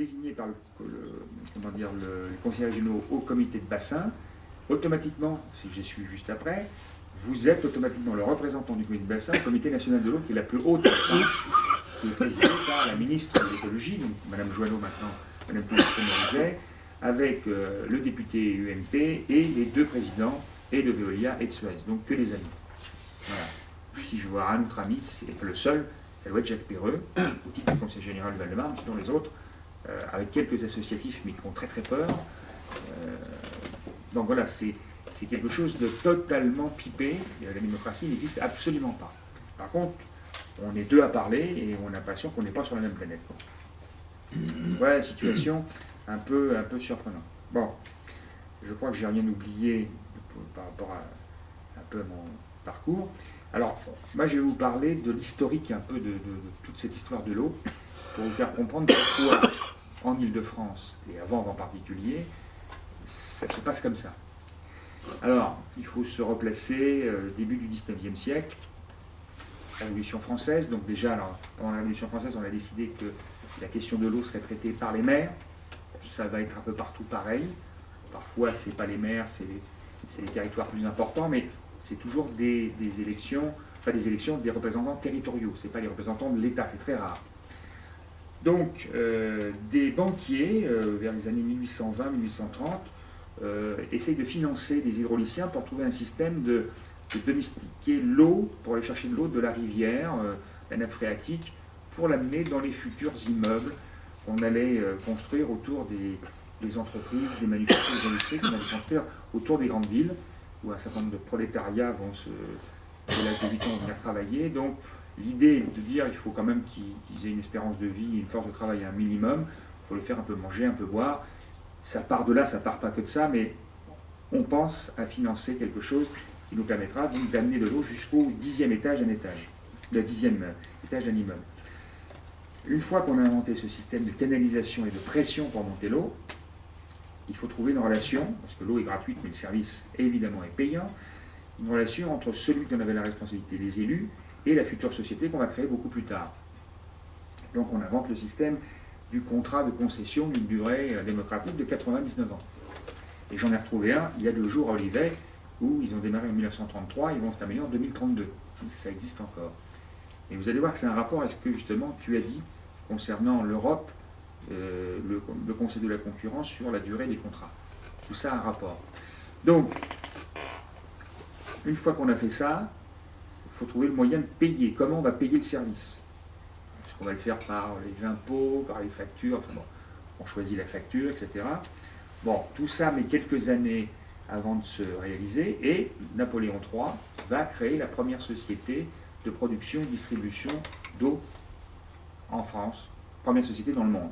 désigné par comment dire, les conseillers régionaux au comité de bassin, automatiquement, si je suis juste après, vous êtes automatiquement le représentant du comité de bassin au comité national de l'eau, qui est la plus haute instance, qui est présidée par la ministre de l'écologie, donc Mme Joanneau maintenant, Mme Morizet, avec le député UMP et les deux présidents, et de Veolia et de Suez, donc que des amis. Voilà. Si je vois un autre ami, c'est le seul, ça doit être Jacques Perreux, au titre du Conseil général du Val-de-Marne, sinon les autres, avec quelques associatifs, mais qui ont très très peur. Donc voilà, c'est quelque chose de totalement pipé. La démocratie n'existe absolument pas. Par contre, on est deux à parler et on a l'impression qu'on n'est pas sur la même planète. Voilà la situation un peu surprenante. Bon, je crois que j'ai rien oublié par rapport à un peu à mon parcours. Alors, moi, je vais vous parler de l'historique un peu de toute cette histoire de l'eau, pour vous faire comprendre pourquoi, en Île-de-France, et avant en particulier, ça se passe comme ça. Alors, il faut se replacer début du XIXe siècle, Révolution française. Donc déjà, alors, pendant la Révolution française, on a décidé que la question de l'eau serait traitée par les maires. Ça va être un peu partout pareil. Parfois, ce n'est pas les maires, c'est les territoires plus importants, mais c'est toujours des élections, pas des élections, des représentants territoriaux. Ce n'est pas les représentants de l'État, c'est très rare. Donc, des banquiers, vers les années 1820-1830, essayent de financer des hydrauliciens pour trouver un système de domestiquer l'eau, pour aller chercher de l'eau de la rivière, la nappe phréatique, pour l'amener dans les futurs immeubles qu'on allait construire autour des entreprises, des manufactures, des industries qu'on allait construire autour des grandes villes, où un certain nombre de prolétariats vont à l'âge de 8 ans, venir travailler. Donc, l'idée est de dire qu'il faut quand même qu'ils aient une espérance de vie, une force de travail à un minimum. Il faut les faire un peu manger, un peu boire. Ça part de là, ça part pas que de ça, mais on pense à financer quelque chose qui nous permettra donc d'amener de l'eau jusqu'au 10e étage d'un étage, le 10e étage d'un immeuble. Une fois qu'on a inventé ce système de canalisation et de pression pour monter l'eau, il faut trouver une relation, parce que l'eau est gratuite, mais le service évidemment est payant, une relation entre celui qui en avait la responsabilité, les élus, et la future société qu'on va créer beaucoup plus tard. Donc on invente le système du contrat de concession d'une durée démocratique de 99 ans. Et j'en ai retrouvé un il y a 2 jours à Olivet, où ils ont démarré en 1933, ils vont se terminer en 2032. Donc ça existe encore. Et vous allez voir que c'est un rapport à ce que justement tu as dit concernant l'Europe, le Conseil de la concurrence sur la durée des contrats. Tout ça a un rapport. Donc, une fois qu'on a fait ça, il faut trouver le moyen de payer. Comment on va payer le service? Est-ce qu'on va le faire par les impôts, par les factures? Enfin bon, on choisit la facture, etc. Bon, tout ça met quelques années avant de se réaliser, et Napoléon III va créer la première société de production et distribution d'eau en France, première société dans le monde,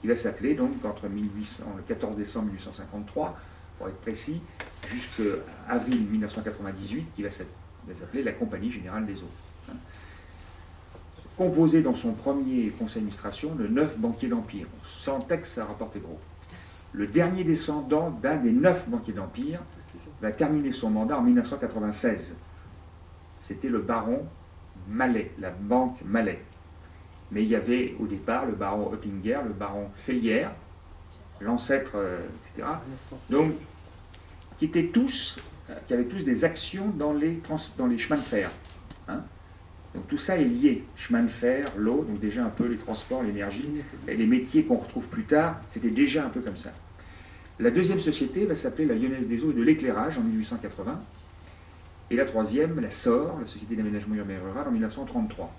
qui va s'appeler donc le 14 décembre 1853, pour être précis, jusqu'à avril 1998, qui va s'appeler la Compagnie Générale des Eaux. Composé dans son premier conseil d'administration de 9 banquiers d'Empire. On sentait que ça rapportait gros. Le dernier descendant d'un des 9 banquiers d'Empire va terminer son mandat en 1996. C'était le baron Mallet, la banque Mallet. Mais il y avait au départ le baron Oettinger, le baron Sellier, l'ancêtre, etc. Donc, qui avaient tous des actions dans les chemins de fer. Hein. Donc tout ça est lié. Chemin de fer, l'eau, donc déjà un peu les transports, l'énergie, et les métiers qu'on retrouve plus tard, c'était déjà un peu comme ça. La deuxième société va s'appeler la Lyonnaise des Eaux et de l'Éclairage en 1880. Et la troisième, la SOR, la Société d'aménagement urbain et rural, en 1933.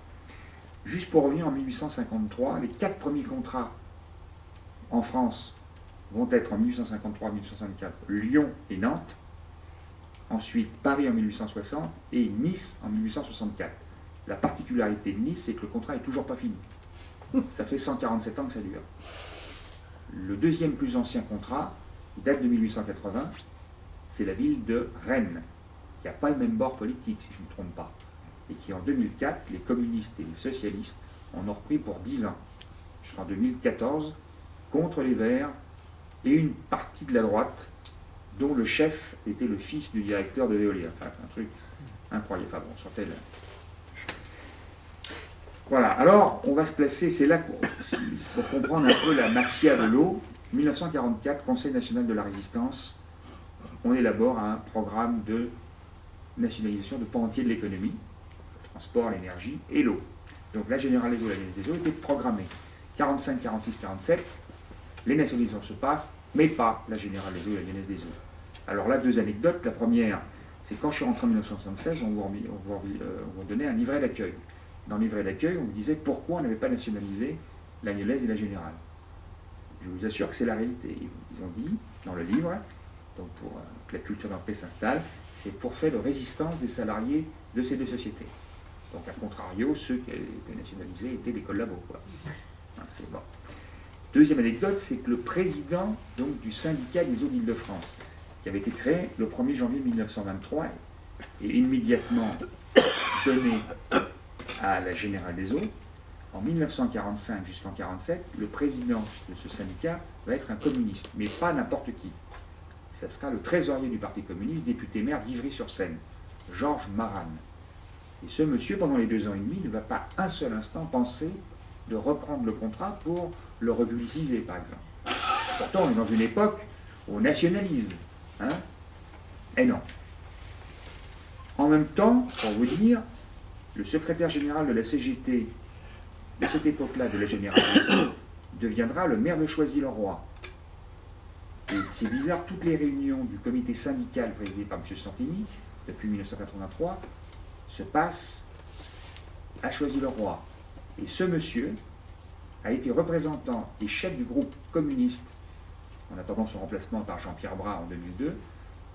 Juste pour revenir en 1853, les 4 premiers contrats en France vont être en 1853-1854 Lyon et Nantes, ensuite Paris en 1860 et Nice en 1864. La particularité de Nice, c'est que le contrat n'est toujours pas fini. Ça fait 147 ans que ça dure. Le deuxième plus ancien contrat, qui date de 1880, c'est la ville de Rennes, qui n'a pas le même bord politique, si je ne me trompe pas, et qui en 2004, les communistes et les socialistes en ont repris pour 10 ans, jusqu'en 2014, contre les Verts et une partie de la droite, dont le chef était le fils du directeur de Veolia. Enfin, un truc incroyable. Enfin bon, sur tel... Voilà, alors on va se placer, c'est là pour comprendre un peu la mafia de l'eau. 1944, Conseil national de la résistance, on élabore un programme de nationalisation de pans entiers de l'économie, le transport, l'énergie et l'eau. Donc la Générale des eaux et la Genèse des eaux étaient programmées. 45, 46, 47, les nationalisations se passent, mais pas la Générale des eaux et la Genèse des eaux. Alors là, deux anecdotes. La première, c'est quand je suis rentré en 1976, on vous donnait un livret d'accueil. Dans le livret d'accueil, on vous disait pourquoi on n'avait pas nationalisé la Lyonnaise et la Générale. Je vous assure que c'est la réalité. Ils ont dit dans le livre, donc pour que la culture d'entreprise s'installe, c'est pour faire de résistance des salariés de ces deux sociétés. Donc, à contrario, ceux qui étaient nationalisés étaient des collabos, quoi. C'est bon. Deuxième anecdote, c'est que le président donc, du syndicat des eaux d'Île-de-France, qui avait été créé le 1er janvier 1923 et immédiatement donné à la Générale des eaux, en 1945 jusqu'en 1947, le président de ce syndicat va être un communiste, mais pas n'importe qui. Ce sera le trésorier du Parti communiste, député maire d'Ivry-sur-Seine, Georges Marane. Et ce monsieur, pendant les 2 ans et demi, ne va pas un seul instant penser de reprendre le contrat pour le republiciser, par exemple. Pourtant, on est dans une époque où on nationalise. Hein? Et non. En même temps, pour vous dire, le secrétaire général de la CGT de cette époque-là, de la Générale des eaux, deviendra le maire de Choisy-le-Roi. Et c'est bizarre, toutes les réunions du comité syndical présidé par M. Santini, depuis 1983, se passent à Choisy-le-Roi. Et ce monsieur a été représentant et chef du groupe communiste, en attendant son remplacement par Jean-Pierre Bras en 2002,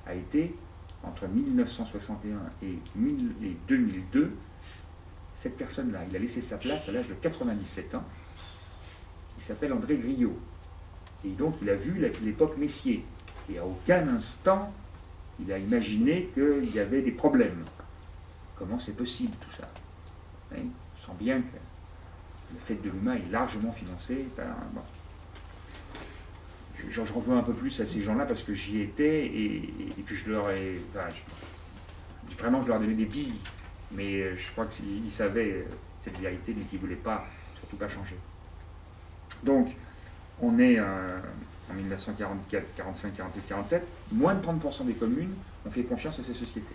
a été, entre 1961 et 2002, cette personne-là. Il a laissé sa place à l'âge de 97 ans. Il s'appelle André Griot. Et donc il a vu l'époque Messier. Et à aucun instant, il a imaginé qu'il y avait des problèmes. Comment c'est possible tout ça? On sent bien que la fête de l'humain est largement financée par... Bon. J'en revois un peu plus à ces gens-là parce que j'y étais et puis je leur ai... Enfin, vraiment, je leur donnais des billes. Mais je crois qu'ils savaient cette vérité, mais qu'ils ne voulaient pas, surtout pas changer. Donc, on est en 1944, 45, 46, 47, moins de 30% des communes ont fait confiance à ces sociétés.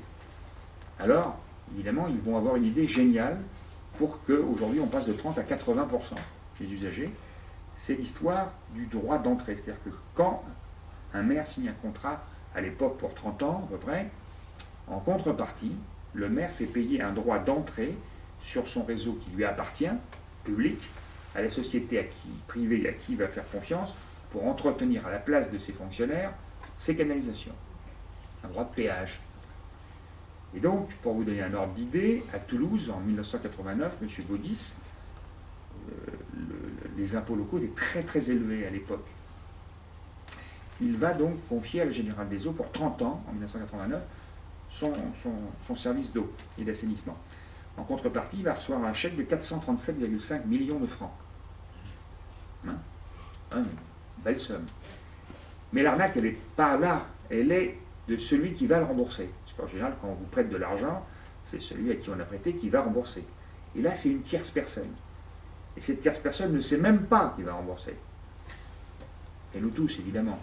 Alors, évidemment, ils vont avoir une idée géniale pour qu'aujourd'hui on passe de 30 à 80% des usagers. C'est l'histoire du droit d'entrée. C'est-à-dire que quand un maire signe un contrat, à l'époque pour 30 ans à peu près, en contrepartie, le maire fait payer un droit d'entrée sur son réseau qui lui appartient, public, à la société privée à qui il va faire confiance pour entretenir à la place de ses fonctionnaires ses canalisations. Un droit de péage. Et donc, pour vous donner un ordre d'idée, à Toulouse, en 1989, M. Baudis, les impôts locaux étaient très très élevés à l'époque. Il va donc confier à la Générale des eaux pour 30 ans, en 1989, son service d'eau et d'assainissement. En contrepartie, il va recevoir un chèque de 437,5 millions de francs. Une belle somme. Mais l'arnaque, elle n'est pas là, elle est de celui qui va le rembourser. Parce qu'en général, quand on vous prête de l'argent, c'est celui à qui on a prêté qui va rembourser. Et là, c'est une tierce personne. Et cette tierce personne ne sait même pas qu'il va rembourser. Et nous tous, évidemment.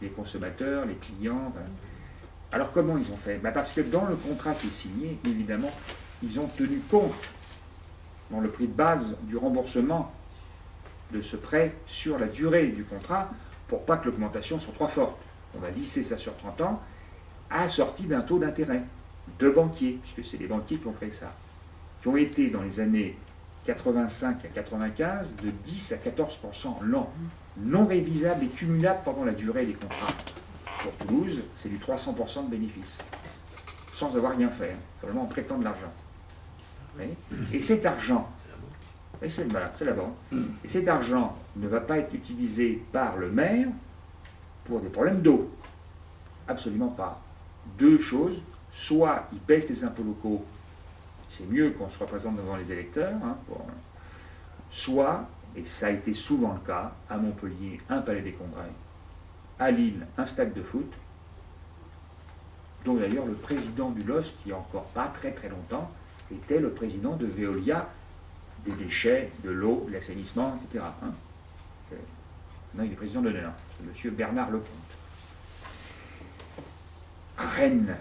Les consommateurs, les clients. Alors comment ils ont fait? Parce que dans le contrat qui est signé, évidemment, ils ont tenu compte, dans le prix de base, du remboursement de ce prêt sur la durée du contrat, pour pas que l'augmentation soit trop forte. On va lisser ça sur 30 ans, assorti d'un taux d'intérêt de banquiers, puisque c'est les banquiers qui ont fait ça, qui ont été dans les années 85 à 95 de 10 à 14% l'an, non révisable et cumulable pendant la durée des contrats. Pour Toulouse, c'est du 300% de bénéfices, sans avoir rien fait, seulement en prêtant de l'argent. Et cet argent, c'est la banque, et cet argent ne va pas être utilisé par le maire pour des problèmes d'eau. Absolument pas. Deux choses, soit il baisse les impôts locaux, c'est mieux qu'on se représente devant les électeurs, soit, et ça a été souvent le cas, à Montpellier, un palais des congrès, à Lille, un stade de foot, dont d'ailleurs le président du LOS, qui il n'y a encore pas très très longtemps, était le président de Veolia des déchets, de l'eau, de l'assainissement, etc. Hein. Non, il est président d'honneur, c'est M. Bernard Lecomte. À Rennes,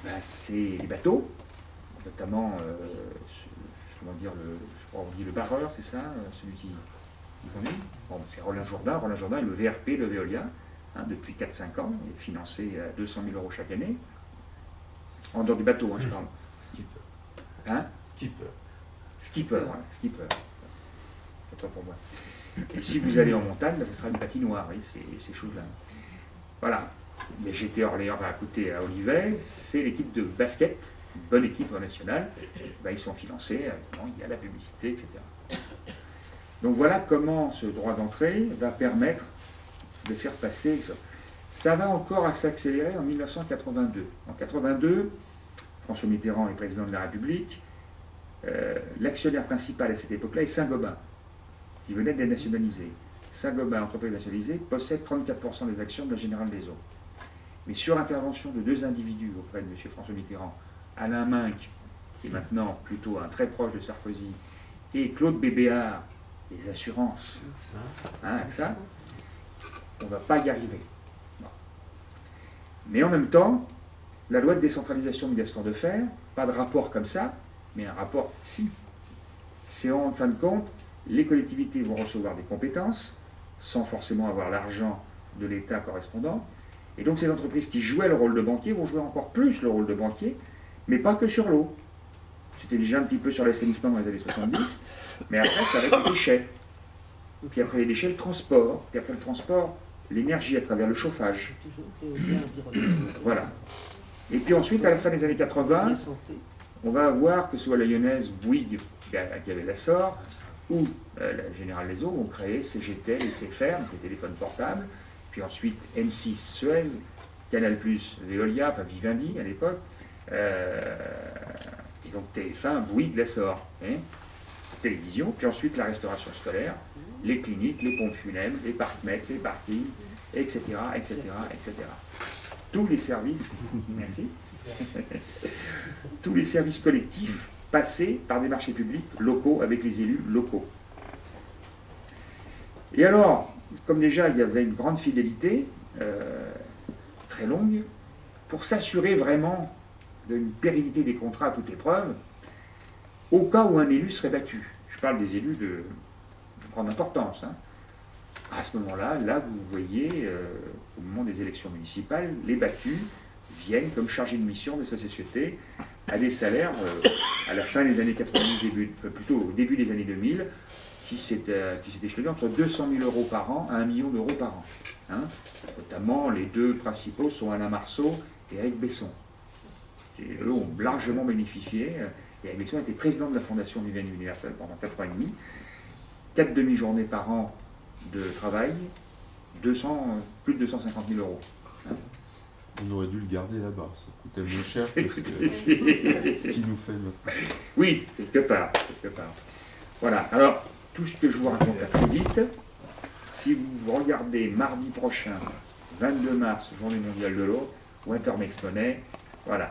ben, c'est les bateaux, notamment, comment dire, je crois on dit le barreur, c'est ça, celui qui conduit. Bon, c'est Roland Jourdain. Roland Jourdain est le VRP, le Veolia, hein, depuis 4-5 ans, il est financé à 200 000 € chaque année. En dehors du bateau, hein, je parle. Skipper. Hein? Skipper. Skipper, voilà, skipper. C'est pas pour moi. Et si vous allez en montagne, ben, ce sera une patinoire, oui, ces choses-là. Voilà. Les GT Orléans à côté à Olivet, c'est l'équipe de basket, une bonne équipe nationale. Ben, ils sont financés, il y a la publicité, etc. Donc voilà comment ce droit d'entrée va permettre de faire passer. Ça va encore s'accélérer en 1982. En 1982, François Mitterrand est président de la République. L'actionnaire principal à cette époque-là est Saint-Gobain, qui venait d'être nationalisé. Saint-Gobain, entreprise nationalisée, possède 34% des actions de la Générale des Eaux. Mais sur intervention de deux individus auprès de M. François Mitterrand, Alain Minck, qui est maintenant plutôt un très proche de Sarkozy, et Claude Bébéard, des assurances, hein, AXA, on ne va pas y arriver. Bon. Mais en même temps, la loi de décentralisation de Gaston Defferre, pas de rapport comme ça, mais un rapport si. C'est en fin de compte, les collectivités vont recevoir des compétences, sans forcément avoir l'argent de l'État correspondant, et donc ces entreprises qui jouaient le rôle de banquier vont jouer encore plus le rôle de banquier, mais pas que sur l'eau. C'était déjà un petit peu sur l'assainissement dans les années 70, mais après ça va être les déchets. Puis après les déchets, le transport, puis après le transport, l'énergie à travers le chauffage. Voilà. Et puis ensuite, à la fin des années 80, on va avoir que ce soit la lyonnaise Bouygues qui avait l'essor, ou la Générale des Eaux vont créer CGTEL et CFR, donc les téléphones portables, puis ensuite M6 Suez, Canal+, Veolia, enfin Vivendi à l'époque, et donc TF1, Bouygues, l'essor, hein, télévision, puis ensuite la restauration scolaire, les cliniques, les pompes funèbres, les parcs-mètres, les parkings, etc., etc., etc. Tous les services, merci, tous les services collectifs passés par des marchés publics locaux avec les élus locaux. Et alors, comme déjà il y avait une grande fidélité, très longue, pour s'assurer vraiment d'une pérennité des contrats à toute épreuve, au cas où un élu serait battu. Je parle des élus de grande importance. Hein. À ce moment-là, là vous voyez, au moment des élections municipales, les battus viennent comme chargés de mission de sa société à des salaires à la fin des années 90, plutôt au début des années 2000, qui s'était échelonné entre 200 000 € par an à 1 million d'euros par an. Hein. Notamment, les deux principaux sont Alain Marceau et Eric Besson. Et eux ont largement bénéficié. Et Eric Besson était président de la Fondation du Bien Universel pendant 4 ans et demi. 4 demi-journées par an de travail, plus de 250 000 €. Hein. On aurait dû le garder là-bas, ça coûtait moins cher que ce qu'il nous fait maintenant. Oui, quelque part, quelque part. Voilà, alors, tout ce que je vous raconte à très vite, si vous regardez mardi prochain, 22 mars, Journée mondiale de l'eau, Wintermexponey, voilà.